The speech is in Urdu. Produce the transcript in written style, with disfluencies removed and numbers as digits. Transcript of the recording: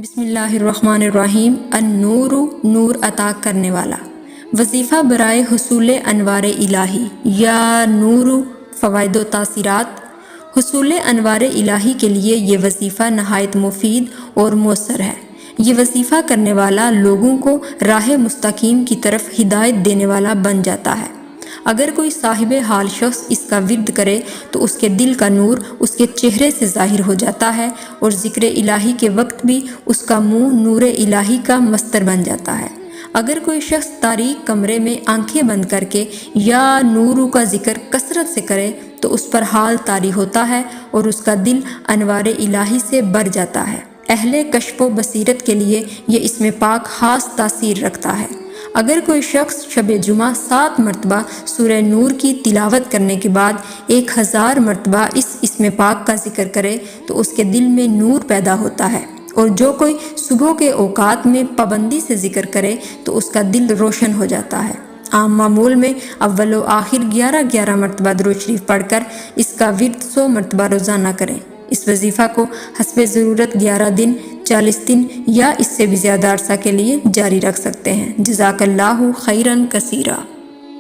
بسم اللہ الرحمن الرحیم۔ النور، نور عطا کرنے والا۔ وظیفہ برائے حصول انوار الہی یا نور فوائد و تاثیرات۔ حصول انوار الہی کے لیے یہ وظیفہ نہایت مفید اور مؤثر ہے۔ یہ وظیفہ کرنے والا لوگوں کو راہ مستقیم کی طرف ہدایت دینے والا بن جاتا ہے۔ اگر کوئی صاحب حال شخص اس کا ورد کرے تو اس کے دل کا نور اس کے چہرے سے ظاہر ہو جاتا ہے اور ذکر الہی کے وقت بھی اس کا منہ نور الہی کا مستر بن جاتا ہے۔ اگر کوئی شخص تاریک کمرے میں آنکھیں بند کر کے یا نور کا ذکر کثرت سے کرے تو اس پر حال طاری ہوتا ہے اور اس کا دل انوار الہی سے بھر جاتا ہے۔ اہل کشف و بصیرت کے لیے یہ اسم پاک خاص تاثیر رکھتا ہے۔ اگر کوئی شخص شب جمعہ 7 مرتبہ سورہ نور کی تلاوت کرنے کے بعد 1000 مرتبہ اس اسم پاک کا ذکر کرے تو اس کے دل میں نور پیدا ہوتا ہے، اور جو کوئی صبح کے اوقات میں پابندی سے ذکر کرے تو اس کا دل روشن ہو جاتا ہے۔ عام معمول میں اول و آخر 11 مرتبہ درود شریف پڑھ کر اس کا ورد 100 مرتبہ روزانہ کریں۔ اس وظیفہ کو حسب ضرورت 11 دن، 40 دن یا اس سے بھی زیادہ عرصہ کے لیے جاری رکھ سکتے ہیں۔ جزاک اللہ خیرا کثیرا۔